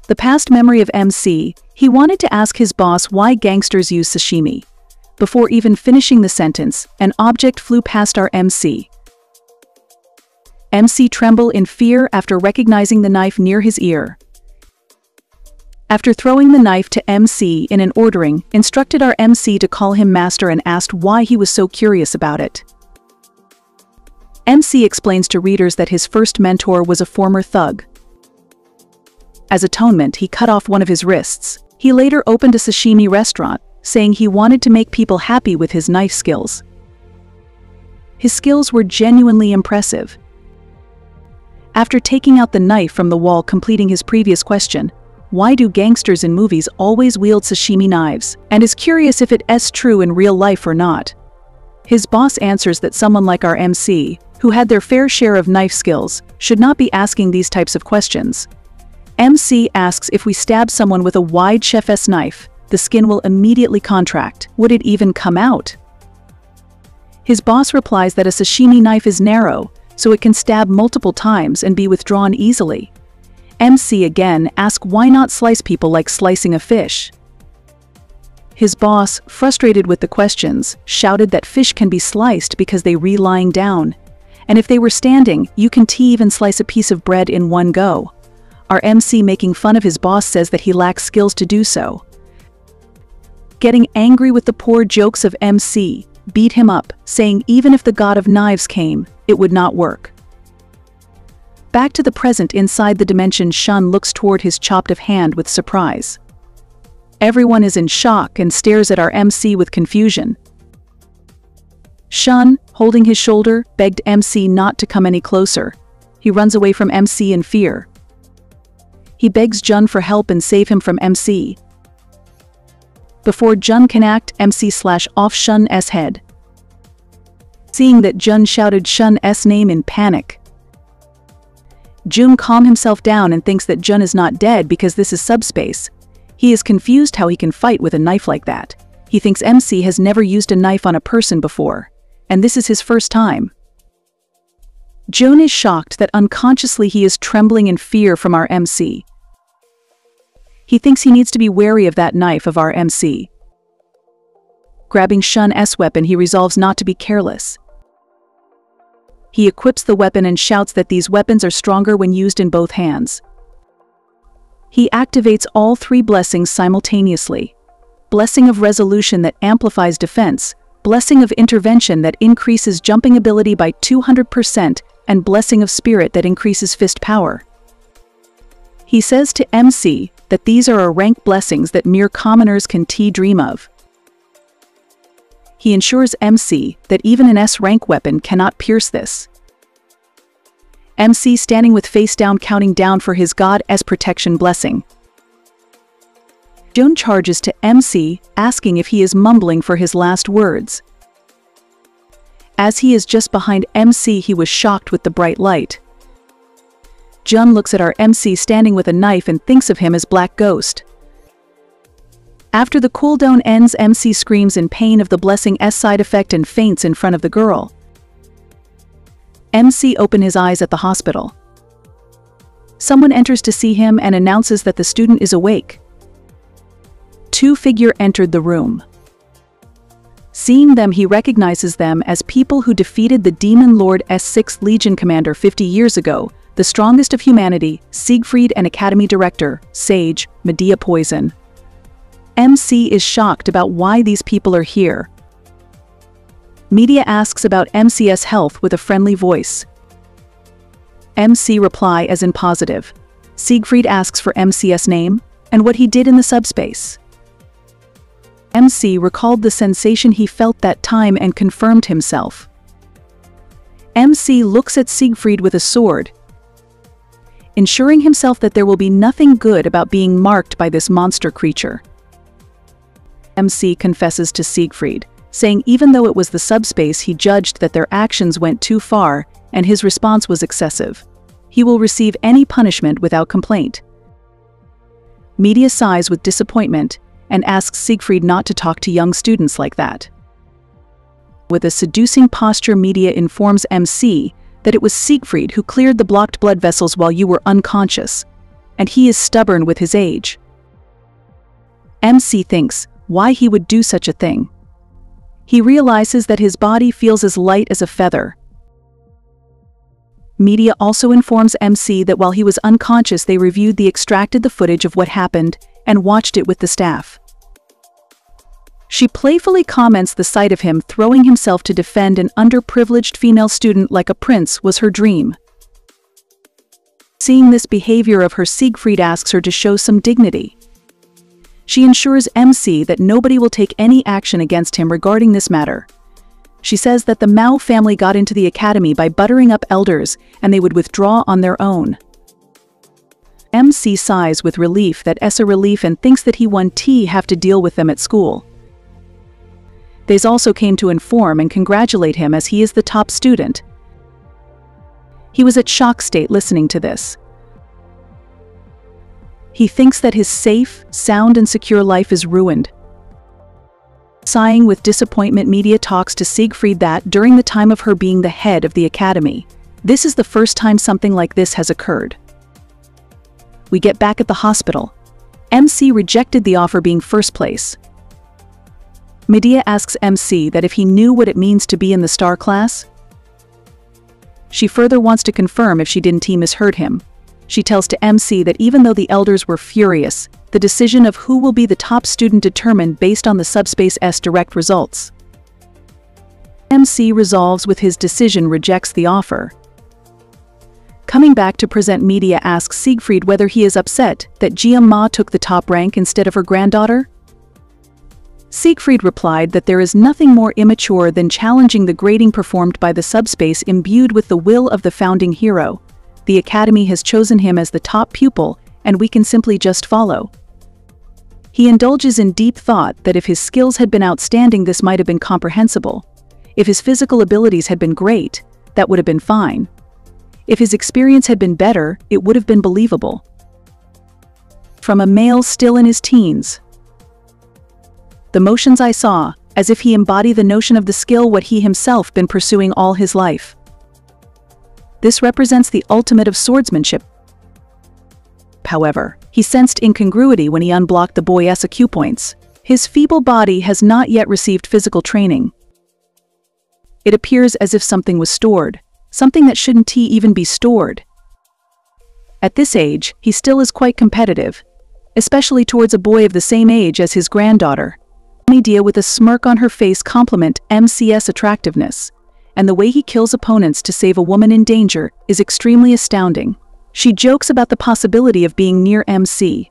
The past memory of MC, he wanted to ask his boss why gangsters use sashimi. Before even finishing the sentence, an object flew past our MC. MC trembled in fear after recognizing the knife near his ear. After throwing the knife to MC in an ordering, instructed our MC to call him master and asked why he was so curious about it. MC explains to readers that his first mentor was a former thug. As atonement, he cut off one of his wrists. He later opened a sashimi restaurant, saying he wanted to make people happy with his knife skills. His skills were genuinely impressive. After taking out the knife from the wall, completing his previous question, why do gangsters in movies always wield sashimi knives, and is curious if it's true in real life or not. His boss answers that someone like our MC, who had their fair share of knife skills, should not be asking these types of questions. MC asks if we stab someone with a wide chef's knife, the skin will immediately contract. Would it even come out? His boss replies that a sashimi knife is narrow, so it can stab multiple times and be withdrawn easily. MC again asks why not slice people like slicing a fish. His boss, frustrated with the questions, shouted that fish can be sliced because they lying down. And if they were standing, you can even slice a piece of bread in one go. Our MC, making fun of his boss, says that he lacks skills to do so. Getting angry with the poor jokes of MC, beat him up, saying even if the god of knives came, it would not work. Back to the present, inside the dimension, Shun looks toward his chopped off hand with surprise. Everyone is in shock and stares at our MC with confusion. Shun, holding his shoulder, begged MC not to come any closer. He runs away from MC in fear. He begs Jun for help and save him from MC. Before Jun can act, MC slash off Shun's head. Seeing that, Jun shouted Shun's name in panic. Jun calms himself down and thinks that Jun is not dead because this is subspace. He is confused how he can fight with a knife like that. He thinks MC has never used a knife on a person before, and this is his first time. Jun is shocked that unconsciously he is trembling in fear from our MC. He thinks he needs to be wary of that knife of our MC. Grabbing Shun's weapon, he resolves not to be careless. He equips the weapon and shouts that these weapons are stronger when used in both hands. He activates all three blessings simultaneously. Blessing of resolution that amplifies defense, blessing of intervention that increases jumping ability by 200%, and blessing of spirit that increases fist power. He says to MC that these are rank blessings that mere commoners can dream of. He ensures MC that even an S-rank weapon cannot pierce this. MC standing with face down, counting down for his God's protection blessing. Jun charges to MC, asking if he is mumbling for his last words. As he is just behind MC, he was shocked with the bright light. Jun looks at our MC standing with a knife and thinks of him as Black Ghost. After the cooldown ends, MC screams in pain of the blessing's side effect and faints in front of the girl. MC opens his eyes at the hospital. Someone enters to see him and announces that the student is awake. Two figures entered the room. Seeing them, he recognizes them as people who defeated the Demon Lord's 6th Legion commander 50 years ago, the strongest of humanity, Siegfried, and Academy Director, Sage, Medea Poison. MC is shocked about why these people are here. Medea asks about MC's health with a friendly voice. MC reply as in positive. Siegfried asks for MC's name and what he did in the subspace. MC recalled the sensation he felt that time and confirmed himself. MC looks at Siegfried with a sword, ensuring himself that there will be nothing good about being marked by this monster creature. MC confesses to Siegfried, saying even though it was the subspace, he judged that their actions went too far and his response was excessive. He will receive any punishment without complaint. Medea sighs with disappointment and asks Siegfried not to talk to young students like that. With a seducing posture, Medea informs MC that it was Siegfried who cleared the blocked blood vessels while you were unconscious. and he is stubborn with his age. MC thinks why he would do such a thing. He realizes that his body feels as light as a feather. Media also informs MC that while he was unconscious, they extracted the footage of what happened and watched it with the staff. She playfully comments the sight of him throwing himself to defend an underprivileged female student like a prince was her dream. Seeing this behavior of her, Siegfried asks her to show some dignity. She ensures MC that nobody will take any action against him regarding this matter. She says that the Mao family got into the academy by buttering up elders and they would withdraw on their own. MC sighs with relief that Essa relief and thinks that he won't have to deal with them at school. They also came to inform and congratulate him as he is the top student. He was at shock state listening to this. He thinks that his safe, sound and secure life is ruined. Sighing with disappointment, Media talks to Siegfried that during the time of her being the head of the academy, this is the first time something like this has occurred. We get back at the hospital. MC rejected the offer being first place. Medea asks MC that if he knew what it means to be in the star class. She further wants to confirm if she didn't misheard him. She tells to MC that even though the elders were furious, the decision of who will be the top student determined based on the subspace's direct results. MC resolves with his decision, rejects the offer. Coming back to present, Media asks Siegfried whether he is upset that Jia Ma took the top rank instead of her granddaughter. Siegfried replied that there is nothing more immature than challenging the grading performed by the subspace imbued with the will of the founding hero. The academy has chosen him as the top pupil, and we can simply just follow. He indulges in deep thought that if his skills had been outstanding, this might have been comprehensible. If his physical abilities had been great, that would have been fine. If his experience had been better, it would have been believable. From a male still in his teens. The motions I saw, as if he embodied the notion of the skill what he himself been pursuing all his life. This represents the ultimate of swordsmanship. However, he sensed incongruity when he unblocked the boy's IQ points. His feeble body has not yet received physical training. It appears as if something was stored, something that shouldn't even be stored. At this age, he still is quite competitive, especially towards a boy of the same age as his granddaughter. Media with a smirk on her face compliment MC's attractiveness, and the way he kills opponents to save a woman in danger is extremely astounding. She jokes about the possibility of being near MC.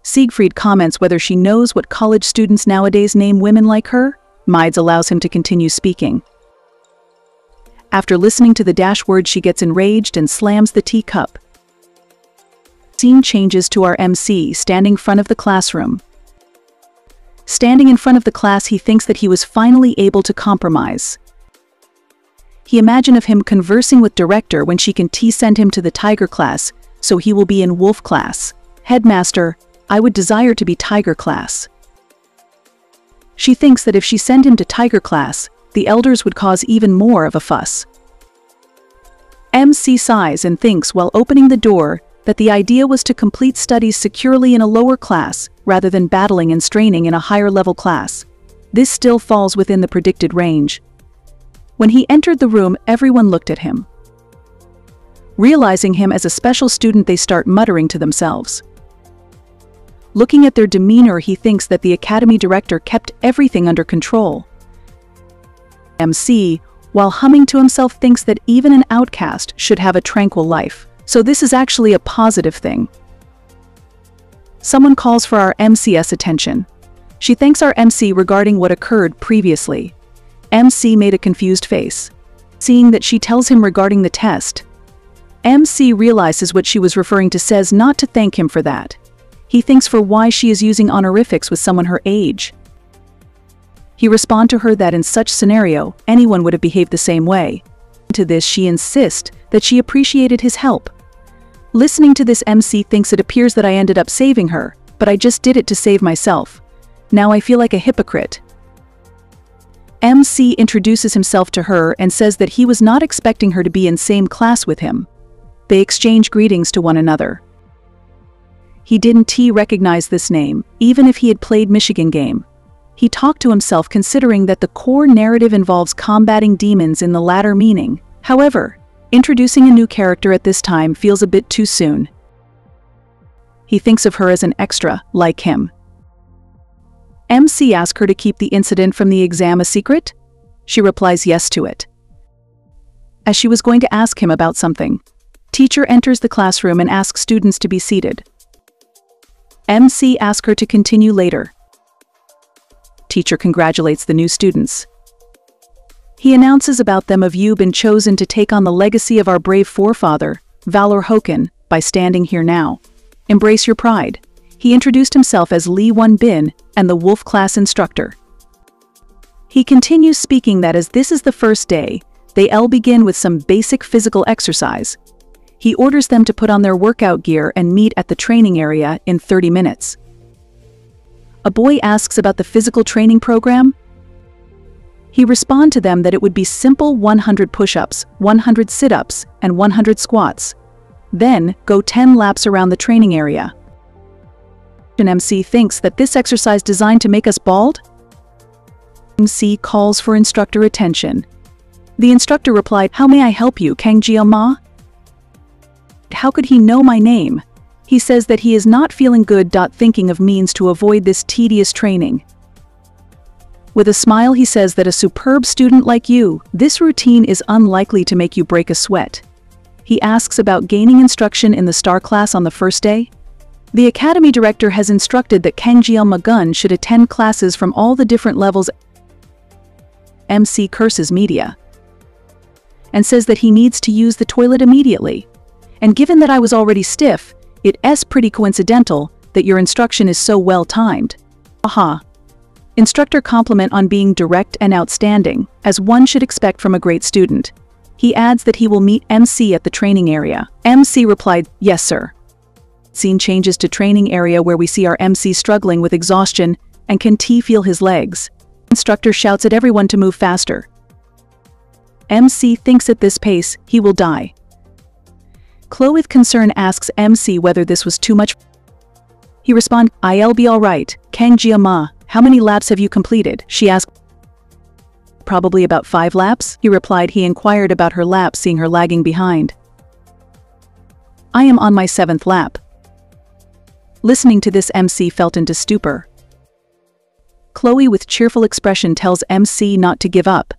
Siegfried comments whether she knows what college students nowadays name women like her. Mides allows him to continue speaking. After listening to the dashword, she gets enraged and slams the teacup. Scene changes to our MC standing in front of the classroom. Standing in front of the class, he thinks that he was finally able to compromise. He imagines of him conversing with director when she can send him to the tiger class, so he will be in wolf class. Headmaster, I would desire to be tiger class. She thinks that if she send him to tiger class, the elders would cause even more of a fuss. MC sighs and thinks while opening the door that the idea was to complete studies securely in a lower class rather than battling and straining in a higher level class. This still falls within the predicted range. When he entered the room, everyone looked at him. Realizing him as a special student, they start muttering to themselves. Looking at their demeanor, he thinks that the academy director kept everything under control. MC, while humming to himself, thinks that even an outcast should have a tranquil life, so this is actually a positive thing. Someone calls for our MC's attention. She thanks our MC regarding what occurred previously. MC made a confused face. Seeing that she tells him regarding the test, MC realizes what she was referring to, says not to thank him for that. He thinks for why she is using honorifics with someone her age. He responds to her that in such scenario, anyone would have behaved the same way. To this, she insists that she appreciated his help. Listening to this, MC thinks it appears that I ended up saving her, but I just did it to save myself. Now I feel like a hypocrite. MC introduces himself to her and says that he was not expecting her to be in same class with him. They exchange greetings to one another. He didn't recognize this name, even if he had played Michigan game. He talked to himself considering that the core narrative involves combating demons in the latter meaning. However, introducing a new character at this time feels a bit too soon. He thinks of her as an extra, like him. MC asks her to keep the incident from the exam a secret. She replies yes to it. As she was going to ask him about something, teacher enters the classroom and asks students to be seated. MC asks her to continue later. Teacher congratulates the new students. He announces about them of you been chosen to take on the legacy of our brave forefather, Valor Hoken, by standing here now. Embrace your pride. He introduced himself as Lee Won-bin and the Wolf class instructor. He continues speaking that as this is the first day, they'll begin with some basic physical exercise. He orders them to put on their workout gear and meet at the training area in 30 minutes. A boy asks about the physical training program. He responds to them that it would be simple 100 push-ups, 100 sit-ups, and 100 squats. Then, go 10 laps around the training area. An MC thinks that this exercise designed to make us bald? MC calls for instructor attention. The instructor replied, "How may I help you, Kang Jia-ma?" How could he know my name? He says that he is not feeling good. Thinking of means to avoid this tedious training. With a smile he says that a superb student like you, this routine is unlikely to make you break a sweat. He asks about gaining instruction in the star class on the first day. The academy director has instructed that Kang Jia-ma should attend classes from all the different levels. MC curses media and says that he needs to use the toilet immediately. And given that I was already stiff, it's pretty coincidental that your instruction is so well timed. Aha. Instructor compliment on being direct and outstanding, as one should expect from a great student. He adds that he will meet MC at the training area. MC replied, "Yes, sir." Scene changes to training area where we see our MC struggling with exhaustion and can feel his legs. Instructor shouts at everyone to move faster. MC thinks at this pace, he will die. Chloe with concern asks MC whether this was too much. He responds, "I'll be alright, Kang Jia-ma, how many laps have you completed?" She asked. "Probably about 5 laps, he replied. He inquired about her laps, seeing her lagging behind. "I am on my 7th lap." Listening to this, MC felt into stupor. Chloe with cheerful expression tells MC not to give up.